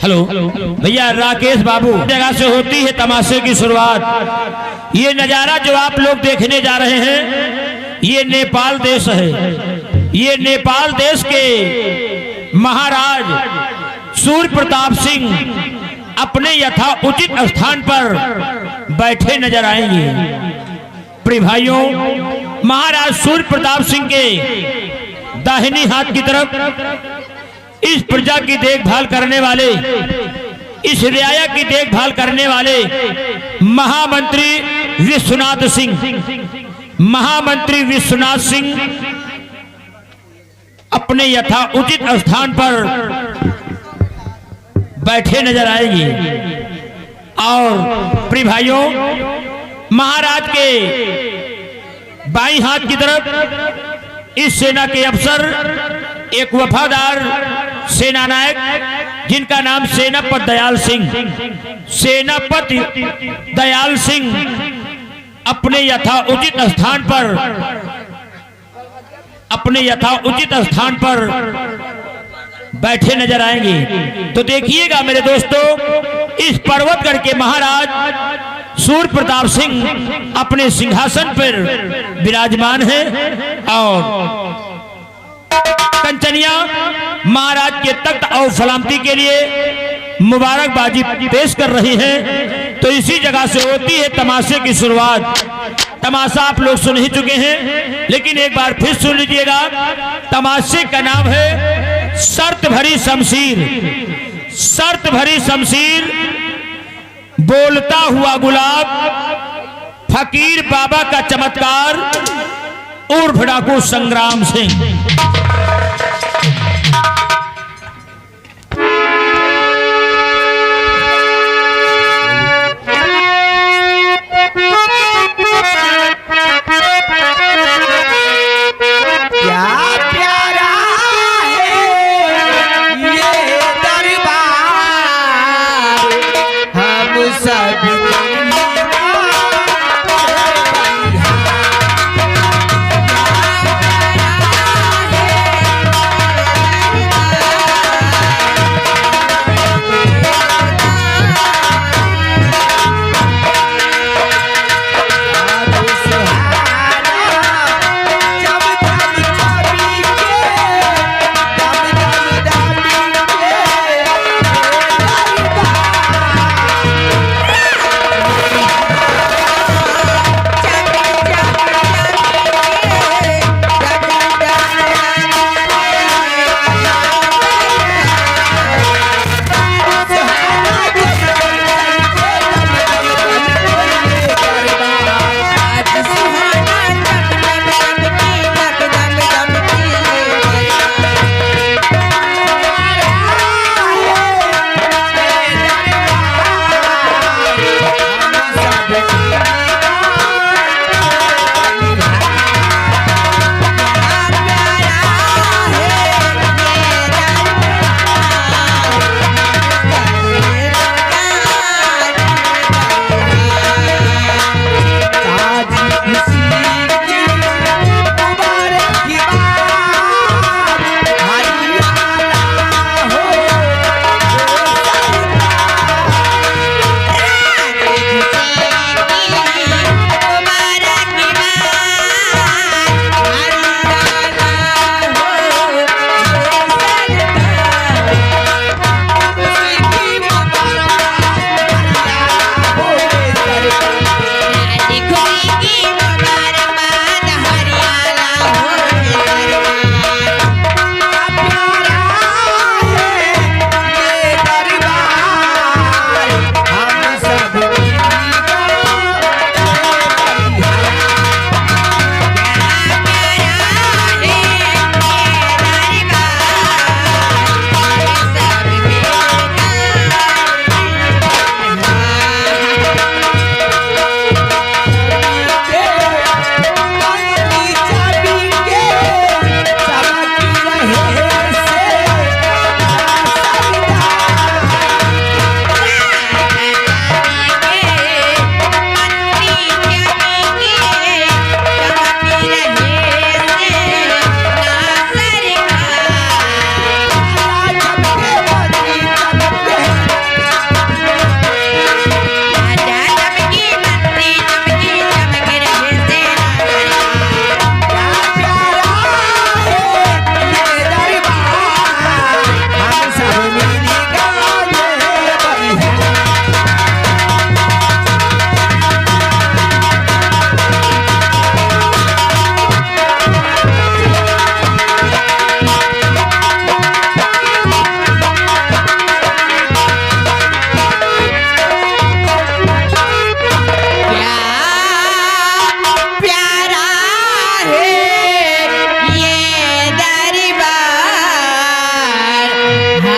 Hello भैया राकेश बाबू जगह से होती है तमाशे की शुरुआत। ये नजारा जो आप लोग देखने जा रहे हैं ये नेपाल देश है। ये नेपाल देश के महाराज सूर्य प्रताप सिंह अपने यथा उचित स्थान पर बैठे नजर आएंगे। प्रिय भाइयों, महाराज सूर्य प्रताप सिंह के दाहिनी हाथ की तरफ इस प्रजा की देखभाल करने वाले, इस रियाया की देखभाल करने वाले महामंत्री विश्वनाथ सिंह, महामंत्री विश्वनाथ सिंह अपने यथा उचित स्थान पर बैठे नजर आएंगे। और प्रिय भाइयों, महाराज के बाईं हाथ की तरफ इस सेना के अफसर, एक वफादार सेना नायक जिनका नाम सेनापति दयाल सिंह, सेनापति दयाल सिंह अपने यथा उचित स्थान पर, अपने यथा उचित स्थान पर बैठे नजर आएंगे। तो देखिएगा मेरे दोस्तों, इस पर्वतगढ़ के महाराज सूर्य प्रताप सिंह अपने सिंहासन पर विराजमान है और कंचनिया महाराज के तख्त और सलामती के लिए मुबारकबाजी पेश कर रही हैं। तो इसी जगह से होती है तमाशे की शुरुआत। तमाशा आप लोग सुन ही चुके हैं, लेकिन एक बार फिर सुन लीजिएगा। तमाशे का नाम है शर्त भरी शमशीर। शर्त भरी शमशीर, बोलता हुआ गुलाब, फकीर बाबा का चमत्कार, उर्फ डाकू संग्राम सिंह।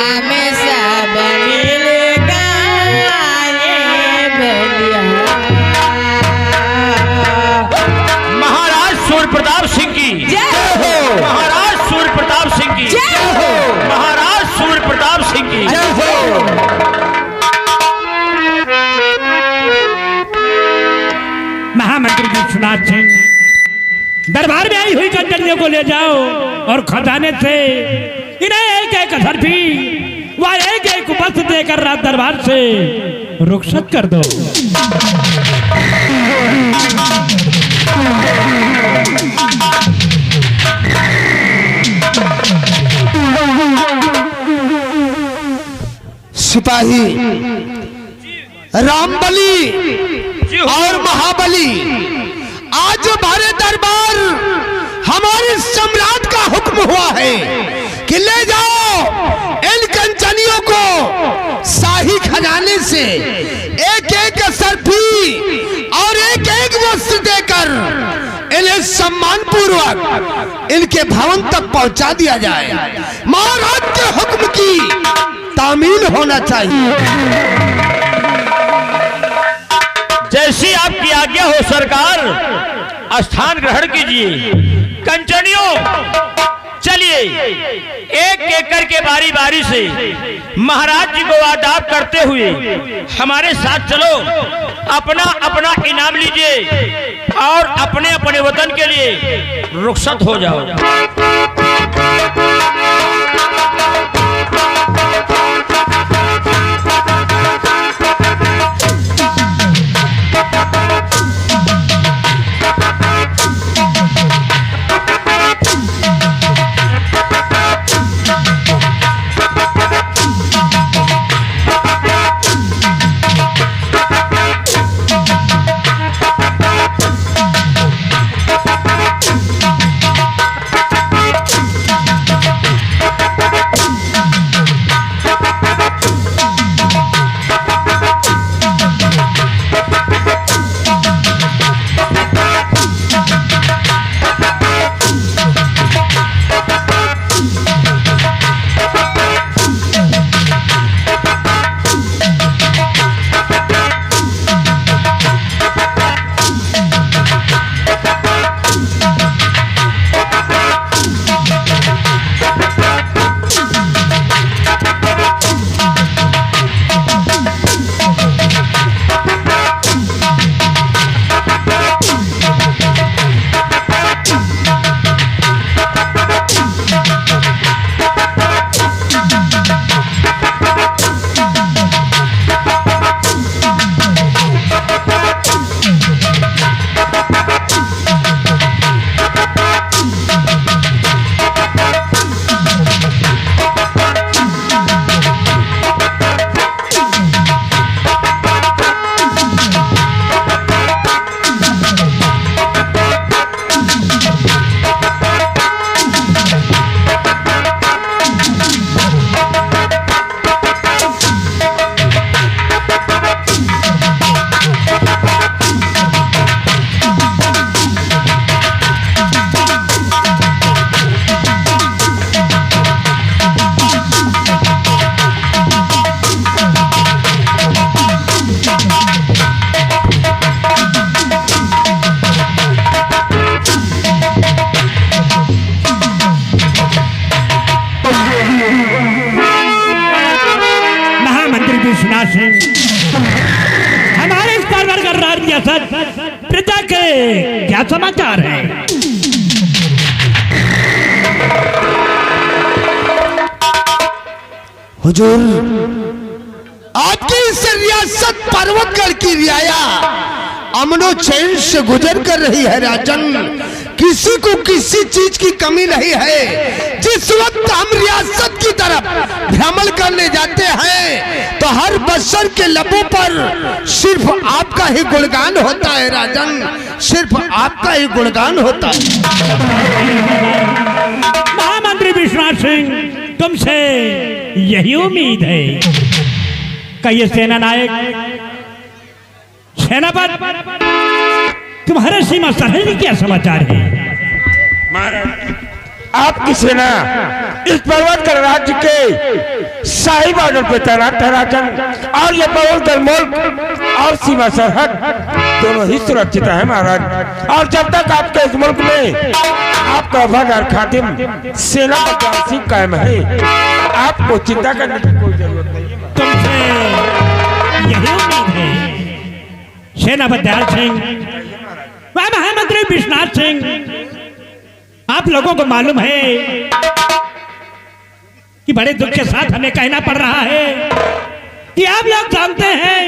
हमें सब मिल गाए बलिया। महाराज सूर्य प्रताप सिंह की जय हो। महाराज सूर्य प्रताप सिंह की जय हो। महाराज सूर्य प्रताप सिंह की जय हो। महामंत्री विश्वनाथ सिंह, दरबार में आई हुई कंजरियों को ले जाओ और खजाने से इन्हें एक एक हरफी व एक एक वस्त्र देकर रात दरबार से रुखसत कर दो। सिपाही रामबली और महाबली, आज हमारे दरबार हमारे सम्राट का हुक्म हुआ है कि ले जाओ इन कंचनियों को शाही खजाने से एक एक सरफी और एक एक वस्त्र देकर इन्हें सम्मान पूर्वक इनके भवन तक पहुंचा दिया जाए। महाराज के हुक्म की तामील होना चाहिए। जैसी आपकी आज्ञा हो सरकार, स्थान ग्रहण कीजिए। कंचनियों चलिए एक एक करके बारी बारी से महाराज जी को आदाब करते हुए हमारे साथ चलो। अपना अपना इनाम लीजिए और अपने अपने वतन के लिए रुखसत हो जाओ। हमारे इस कारगर का राज्य प्रजा के क्या समाचार है? हुजूर, आपकी इस रियासत पर्वतगढ़ की रियाया अमनो चैन से गुजर कर रही है राजन। किसी को किसी चीज की कमी नहीं है। जिस वक्त हम रियासत की तरफ भ्रमण करने जाते हैं तो हर बशर के लबों पर सिर्फ आपका ही गुणगान होता है राजन, सिर्फ आपका ही गुणगान होता है। महामंत्री विश्वनाथ सिंह, तुमसे यही उम्मीद है कि ये सेना नायक सेनापति तुम्हारे सीमा सरहद में क्या समाचार है? महाराज, आपकी सेना इस पर्वतगढ़ राज्य के शाही बॉर्डर पे तैनात है राजन, और ये बगल दल मुल्क और सीमा सरहद दोनों ही सुरक्षित है महाराज। और जब तक आपके इस मुल्क में आपका वफादार खातिम सेना बदयाल सिंह कायम है, आपको चिंता करने की कोई जरूरत नहीं है। तुमसे यही उम्मीद है सेना बदयाल सिंह व महामंत्री विश्वनाथ सिंह। आप लोगों को मालूम है कि बड़े दुख के साथ हमें कहना पड़ रहा है कि आप लोग जानते हैं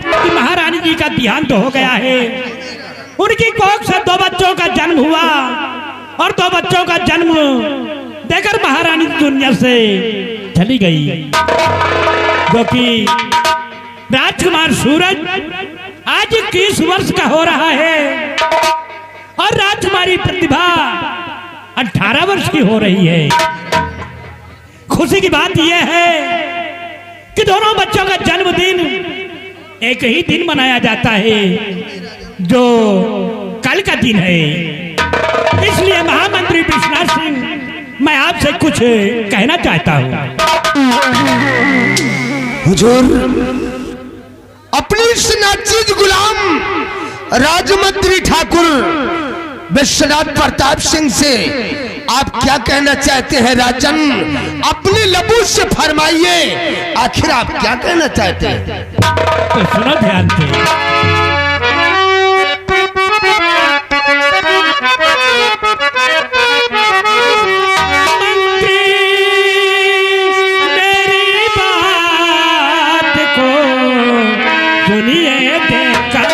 कि महारानी जी का देहांत हो गया है। उनकी कोख से 2 बच्चों का जन्म हुआ और 2 बच्चों का जन्म देकर महारानी दुनिया से चली गई। जो कि राजकुमार सूरज आज 21 वर्ष का हो रहा है और राजकुमारी प्रतिभा 18 वर्ष की हो रही है। खुशी की बात यह है कि दोनों बच्चों का जन्मदिन एक ही दिन मनाया जाता है, जो कल का दिन है। इसलिए महामंत्री विश्वनाथ सिंह, मैं आपसे कुछ कहना चाहता हूँ। हुजूर, अपनी इस नाचीज गुलाम राजमंत्री ठाकुर विश्वनाथ प्रताप सिंह से आप क्या कहना चाहते हैं राजन? अपने लबू से फरमाइए, आखिर आप क्या कहना चाहते हैं? तो सुनो ध्यान से। मंत्री मेरी बात को सुनिए देखकर,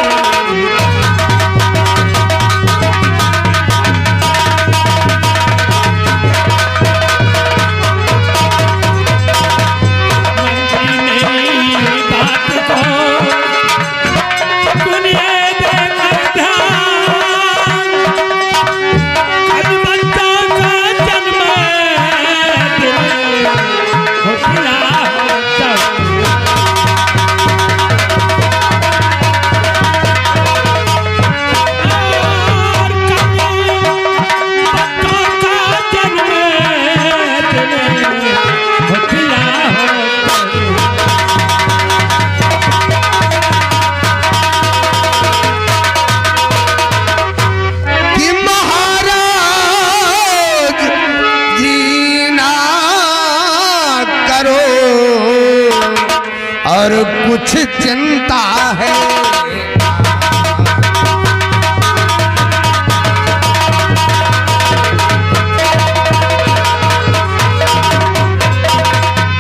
कुछ चिंता है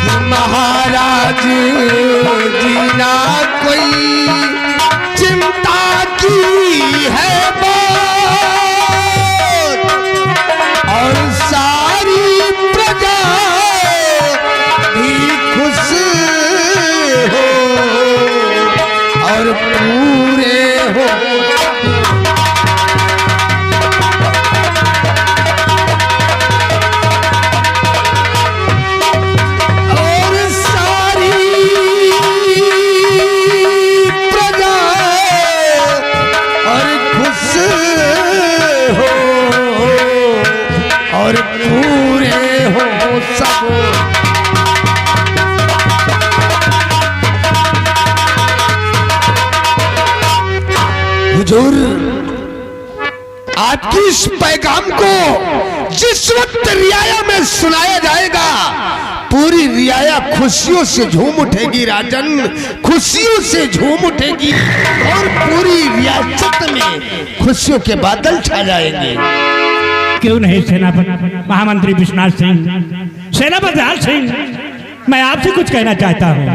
कि महाराज जी ना कोई चिंता की है बात, और सारी प्रजा भी खुश हो और पूरे हो। और सारी प्रजा और खुश हो और पूरे हो सब। हुजूर, आपकी इस पैगाम को जिस वक्त रियाया में सुनाया जाएगा, पूरी रियाया खुशियों से झूम उठेगी राजन, खुशियों से झूम उठेगी और पूरी रियासत में खुशियों के बादल छा जाएंगे। क्यों नहीं सेनापति महामंत्री विश्वनाथ सिंह, सेनापति लाल सिंह, मैं आपसे कुछ कहना चाहता हूँ।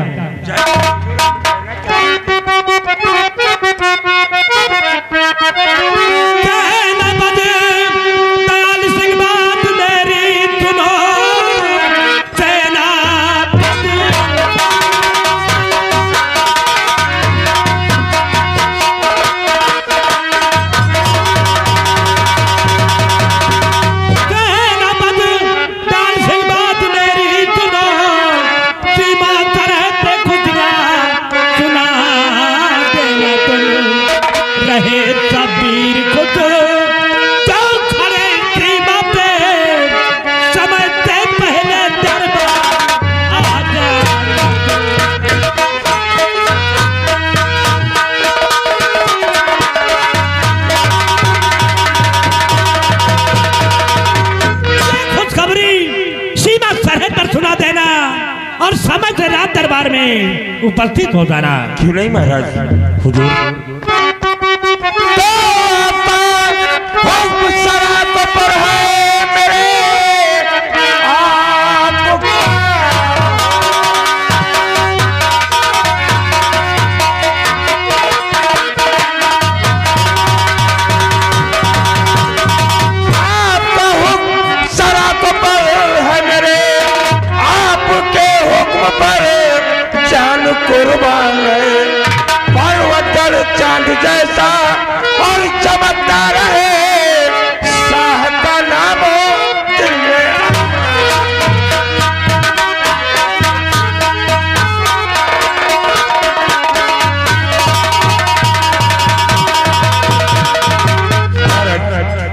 और समय से रात दरबार में उपस्थित हो जाना। क्यों नहीं महाराज हुजूर। कुर्बान है पर्वत चांद जैसा और चमकता रहे शाह का नाम दिल में।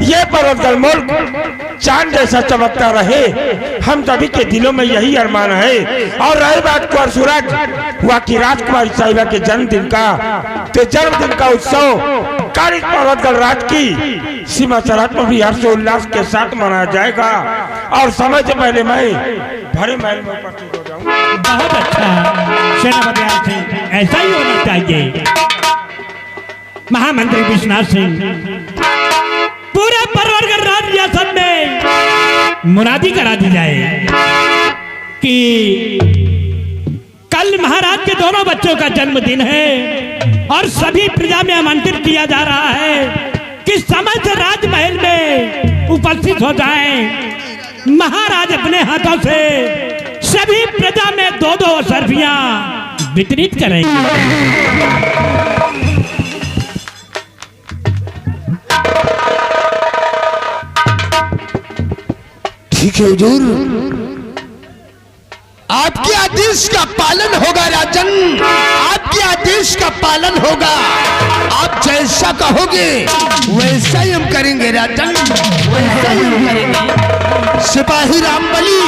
ये पर्वत मुल्क चांद जैसा चमकता रहे, हम सभी के दिलों में यही अरमान है। और रही बात कुंवर सूरज हुआ कि राजकुमारी साहिबा के जन्मदिन का, तो जन्मदिन का उत्सव कारिक पर्वतगढ़ राज की सीमा सरहद पर भी हर्षोल्लास के साथ मनाया जाएगा। और समय से पहले मैं भरे महल में उपस्थित हो जाऊंगा। बहुत अच्छा सेनापति सिंह, ऐसा ही होना चाहिए। महामंत्री विश्वनाथ सिंह, पूरे पर्वतगढ़ राज रियासत में मुनादी करा दी जाए कि कल महाराज के दोनों बच्चों का जन्मदिन है और सभी प्रजा में आमंत्रित किया जा रहा है कि समय से राजमहल में उपस्थित हो जाएं। महाराज अपने हाथों से सभी प्रजा में 2-2 सर्फियां वितरित करेंगे। ठीक है हुजूर, आपके आदेश का पालन होगा राजन, आपके आदेश का पालन होगा। आप जैसा कहोगे वैसा ही हम करेंगे राजन, वैसा ही हम करेंगे। सिपाही रामबली,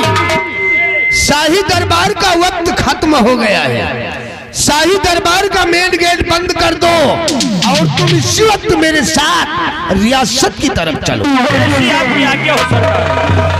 शाही दरबार का वक्त खत्म हो गया है। शाही दरबार का मेन गेट बंद कर दो और तुम इसी वक्त मेरे साथ रियासत की तरफ चलो। आपकी आज्ञा हो सकता है।